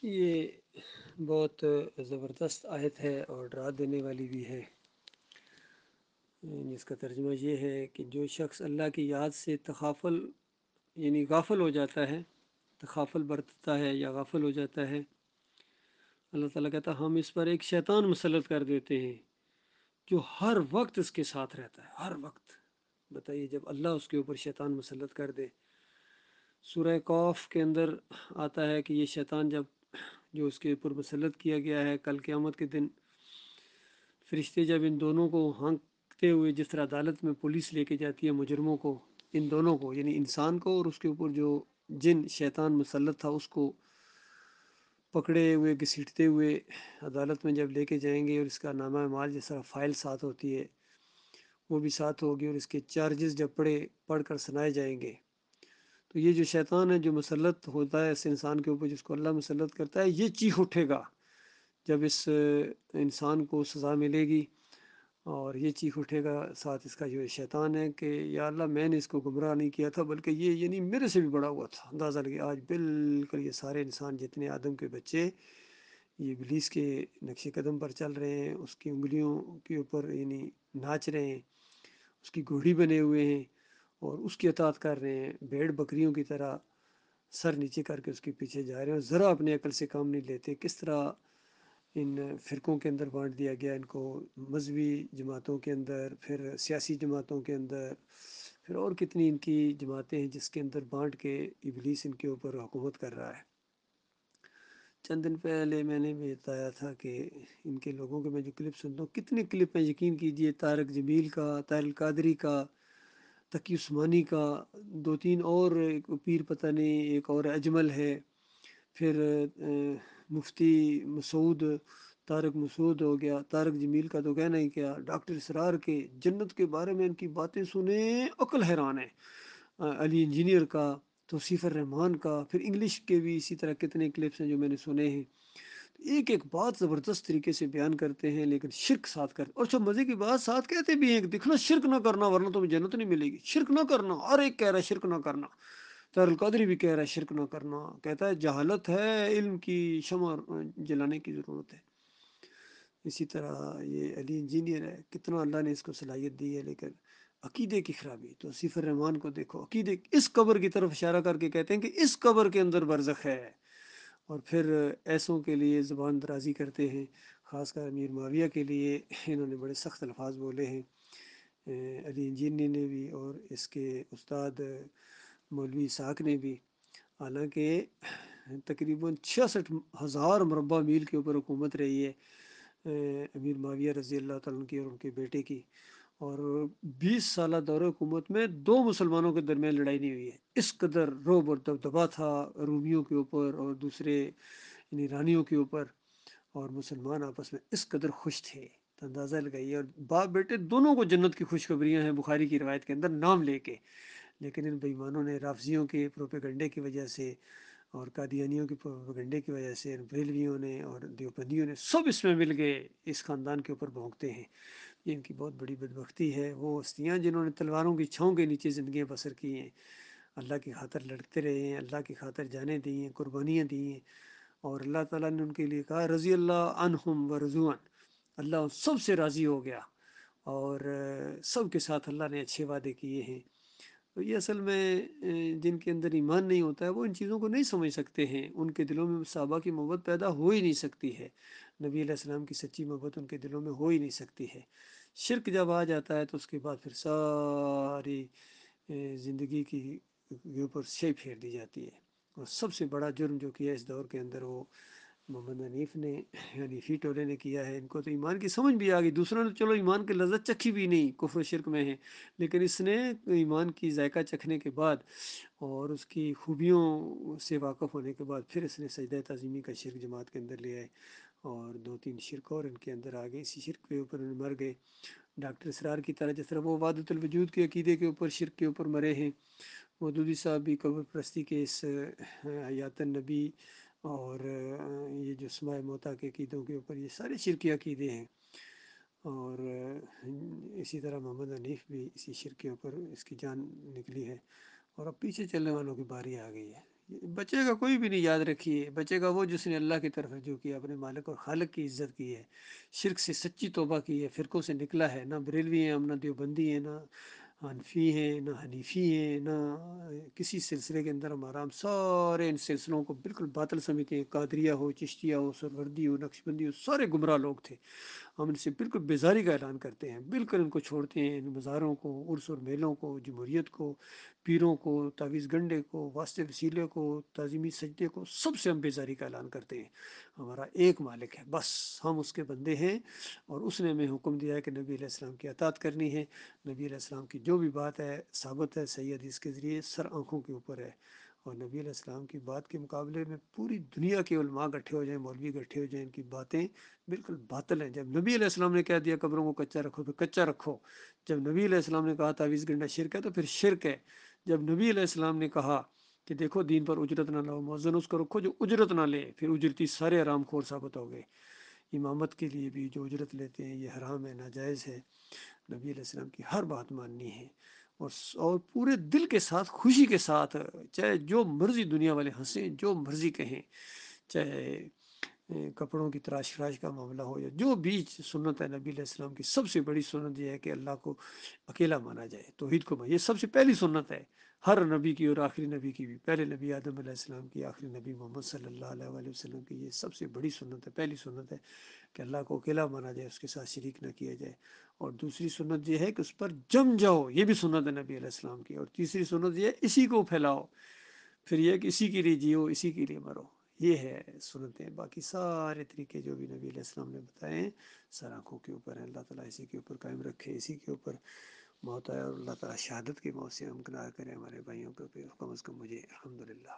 یہ بہت زبردست آیت ہے اور ڈرا دینے والی بھی ہے، جس کا ترجمہ یہ ہے کہ جو شخص اللہ کی یاد سے تغافل یعنی غافل ہو جاتا ہے، تغافل برتتا ہے یا غافل ہو جاتا ہے، اللہ تعالیٰ کہتا ہے ہم اس پر ایک شیطان مسلط کر دیتے ہیں جو ہر وقت اس کے ساتھ رہتا ہے، ہر وقت۔ بتائیے جب اللہ اس کے اوپر شیطان مسلط کر دے۔ سورہ قاف کے اندر آتا ہے کہ یہ شیطان جب جو اس کے اوپر مسلط کیا گیا ہے، کل قیامت کے دن فرشتے جب ان دونوں کو ہانکتے ہوئے، جس طرح عدالت میں پولیس لے کے جاتی ہے مجرموں کو، ان دونوں کو یعنی انسان کو اور اس کے اوپر جو جن شیطان مسلط تھا اس کو پکڑے ہوئے گھسیٹتے ہوئے عدالت میں جب لے کے جائیں گے، اور اس کا نامہ اعمال جس طرح فائل ساتھ ہوتی ہے وہ بھی ساتھ ہوگی، اور اس کے چارجز جب پڑھ کر سنائے جائیں گے، تو یہ جو شیطان ہے جو مسلط ہوتا ہے اس انسان کے اوپر، جس کو اللہ مسلط کرتا ہے، یہ چیخ اٹھے گا جب اس انسان کو سزا ملے گی، اور یہ چیخ اٹھے گا ساتھ اس کا جو شیطان ہے کہ یا اللہ میں نے اس کو گمراہ نہیں کیا تھا بلکہ یہ یعنی میرے سے بھی بڑا ہوا تھا۔ اندازہ لگے آج بالکل یہ سارے انسان جتنے آدم کے بچے یہ ابلیس کے نقش قدم پر چل رہے ہیں، اس کی انگلیوں کے اوپر یعنی ناچ رہے ہیں، اس کی گھوڑی بنے ہوئے ہیں اور اس کی اطاعت کر رہے ہیں، بھیڑ بکریوں کی طرح سر نیچے کر کے اس کے پیچھے جا رہے ہیں، اور ذرا اپنے عقل سے کام نہیں لیتے۔ کس طرح ان فرقوں کے اندر بانٹ دیا گیا ان کو، مذہبی جماعتوں کے اندر، پھر سیاسی جماعتوں کے اندر، پھر اور کتنی ان کی جماعتیں ہیں جس کے اندر بانٹ کے ابلیس ان کے اوپر حکومت کر رہا ہے۔ چند دن پہلے میں نے بھی بتایا تھا کہ ان کے لوگوں کے میں جو کلپ سنتا ہوں، کتنے کلپ ہیں یقین کیجئے، طارق جمیل کا، طاہر القادری کا، تقی عثمانی کا، دو تین اور، ایک پیر پتہ نہیں، ایک اور اجمل ہے، پھر مفتی مسعود، طارق مسعود ہو گیا، طارق جمیل کا تو کہنا ہی کیا، ڈاکٹر اسرار کے جنت کے بارے میں ان کی باتیں سنیں عقل حیران ہے، علی انجینئر کا، توصیف الرحمان کا، پھر انگلش کے بھی اسی طرح کتنے کلپس ہیں جو میں نے سنے ہیں۔ ایک ایک بات زبردست طریقے سے بیان کرتے ہیں لیکن شرک ساتھ کرتے، اور جو مزے کی بات ساتھ کہتے بھی ہیں کہ دیکھنا شرک نہ کرنا ورنہ تمہیں جنت نہیں ملے گی، شرک نہ کرنا، ہر ایک کہہ رہا ہے شرک نہ کرنا۔ طاہر القادری بھی کہہ رہا ہے شرک نہ کرنا، کہتا ہے جہالت ہے، علم کی شمع جلانے کی ضرورت ہے۔ اسی طرح یہ علی انجینئر ہے، کتنا اللہ نے اس کو صلاحیت دی ہے، لیکن عقیدے کی خرابی۔ تو توصیف الرحمان کو دیکھو، عقیدے اس قبر کی طرف اشارہ کر کے کہتے ہیں کہ اس قبر کے اندر برزخ ہے، اور پھر ایسوں کے لیے زبان درازی کرتے ہیں، خاص کر امیر معاویہ کے لیے انہوں نے بڑے سخت الفاظ بولے ہیں، علی انجینئر نے بھی اور اس کے استاد مولوی اسحاق نے بھی، حالانکہ تقریباً 66,000 مربع میل کے اوپر حکومت رہی ہے امیر معاویہ رضی اللہ تعالیٰ عنہ کی اور ان کے بیٹے کی، اور 20 سالہ دور حکومت میں دو مسلمانوں کے درمیان لڑائی نہیں ہوئی ہے۔ اس قدر رعب اور دبدبا تھا رومیوں کے اوپر اور دوسرے یعنی رانیوں کے اوپر، اور مسلمان آپس میں اس قدر خوش تھے، تو اندازہ لگائیے، اور باپ بیٹے دونوں کو جنت کی خوشخبریاں ہیں بخاری کی روایت کے اندر نام لے کے، لیکن ان بےایمانوں نے رافضیوں کے پروپیگنڈے کی وجہ سے اور قادیانیوں کے پروپیگنڈے کی وجہ سے، بریلویوں نے اور دیوبندیوں نے سب اس میں مل گئے، اس خاندان کے اوپر بھونکتے ہیں۔ یہ ان کی بہت بڑی بدبختی ہے۔ وہ ہستیاں جنہوں نے تلواروں کی چھاؤں کے نیچے زندگیاں بسر کی ہیں، اللہ کی خاطر لڑتے رہے ہیں، اللہ کی خاطر جانیں دی ہیں، قربانیاں دی ہیں، اور اللہ تعالیٰ نے ان کے لیے کہا رضی اللہ عنہم ورضوا عنہ، اللہ ان سب سے راضی ہو گیا، اور سب کے ساتھ اللہ نے اچھے وعدے کیے ہیں۔ تو یہ اصل میں جن کے اندر ایمان نہیں ہوتا ہے وہ ان چیزوں کو نہیں سمجھ سکتے ہیں، ان کے دلوں میں صحابہ کی محبت پیدا ہو ہی نہیں سکتی ہے، نبی علیہ السلام کی سچی محبت ان کے دلوں میں ہو ہی نہیں سکتی ہے۔ شرک جب آ جاتا ہے تو اس کے بعد پھر ساری زندگی کی کے اوپر شے پھیر دی جاتی ہے، اور سب سے بڑا جرم جو کیا اس دور کے اندر وہ محمد حنیف نے یعنی فی ٹولے نے کیا ہے۔ ان کو تو ایمان کی سمجھ بھی آ گئی، دوسروں نے چلو ایمان کی لذت چکھی بھی نہیں، کفر و شرک میں ہے، لیکن اس نے ایمان کی ذائقہ چکھنے کے بعد اور اس کی خوبیوں سے واقف ہونے کے بعد پھر اس نے سجدہ تعظیمی کا شرک جماعت کے اندر لے آئے، اور دو تین شرک اور ان کے اندر آ گئے، اسی شرک کے اوپر مر گئے، ڈاکٹر اسرار کی طرح، جس طرح وہ وحدت الوجود کے عقیدے کے اوپر شرک کے اوپر مرے ہیں۔ مودودی صاحب بھی قبر پرستی کے اس حیات النبی اور یہ جو اسماء موتا کے عقیدوں کے اوپر یہ سارے شرکی عقیدے ہیں، اور اسی طرح محمد حنیف بھی اسی شرک کے اوپر اس کی جان نکلی ہے، اور اب پیچھے چلنے والوں کی باری آ گئی ہے۔ بچے گا کوئی بھی نہیں، یاد رکھیے، بچے گا وہ جس نے اللہ کی طرف رجوع کیا، اپنے مالک اور خالق کی عزت کی ہے، شرک سے سچی توبہ کی ہے، فرقوں سے نکلا ہے، نہ بریلوی ہیں ہم، نہ دیوبندی ہیں، نہ حنفی ہیں، نہ حنیفی ہیں، نہ کسی سلسلے کے اندر ہمارا، ہم سارے ان سلسلوں کو بالکل باطل سمجھتے ہیں، قادریہ ہو، چشتیہ ہو، سروردی ہو، نقشبندی ہو، سارے گمراہ لوگ تھے، ہم ان سے بالکل بیزاری کا اعلان کرتے ہیں، بالکل ان کو چھوڑتے ہیں، ان مزاروں کو، عرس اور میلوں کو، جمہوریت کو، پیروں کو، تعویذ گنڈے کو، واسطے وسیلے کو، تعظیمی سجدے کو، سب سے ہم بیزاری کا اعلان کرتے ہیں۔ ہمارا ایک مالک ہے، بس ہم اس کے بندے ہیں، اور اس نے ہمیں حکم دیا ہے کہ نبی علیہ السلام کی اطاعت کرنی ہے۔ نبی علیہ السلام کی جو بھی بات ہے ثابت ہے صحیح حدیث کے ذریعے، سر آنکھوں کے اوپر ہے، اور نبی علیہ السلام کی بات کے مقابلے میں پوری دنیا کے علماء اکٹھے ہو جائیں، مولوی اکٹھے ہو جائیں، ان کی باتیں بالکل باطل ہیں۔ جب نبی علیہ السلام نے کہہ دیا قبروں کو کچا رکھو تو کچا رکھو، جب نبی علیہ السلام نے کہا تعویذ گنڈا شرک ہے تو پھر شرک ہے، جب نبی علیہ السلام نے کہا کہ دیکھو دین پر اجرت نہ لاؤ، مؤذن اس کو رکھو جو اجرت نہ لے، پھر اجرتی سارے حرام خور ثابت ہو گئے۔ امامت کے لیے بھی جو اجرت لیتے ہیں یہ حرام ہے، ناجائز ہے۔ نبی علیہ السلام کی ہر بات ماننی ہے، اور پورے دل کے ساتھ، خوشی کے ساتھ، چاہے جو مرضی دنیا والے ہنسیں، جو مرضی کہیں، چاہے کپڑوں کی تراش فراش کا معاملہ ہو، یا جو بھی سنت ہے نبی علیہ السلام کی، سب سے بڑی سنت یہ ہے کہ اللہ کو اکیلا مانا جائے، توحید کو یہ سب سے پہلی سنت ہے، ہر نبی کی اور آخری نبی کی بھی، پہلے نبی آدم علیہ السلام کی، آخری نبی محمد صلی اللہ علیہ وآلہ وسلم کی، یہ سب سے بڑی سنت ہے، پہلی سنت ہے کہ اللہ کو اکیلا مانا جائے، اس کے ساتھ شریک نہ کیا جائے۔ اور دوسری سنت یہ ہے کہ اس پر جم جاؤ، یہ بھی سنت ہے نبی علیہ السلام کی۔ اور تیسری سنت یہ ہے اسی کو پھیلاؤ، پھر یہ کہ اسی کے لیے جیو، اسی کے لیے مرو، یہ ہے سنتیں۔ باقی سارے طریقے جو بھی نبی علیہ السلام نے بتائے ہیں سر آنکھوں کے اوپر ہیں۔ اللہ تعالیٰ اسی کے اوپر قائم رکھے، اسی کے اوپر موت آئے، اور اللہ تعالیٰ شہادت کے موت سے ہمکنار کرے ہمارے بھائیوں کو، کم از کم مجھے، الحمدللہ۔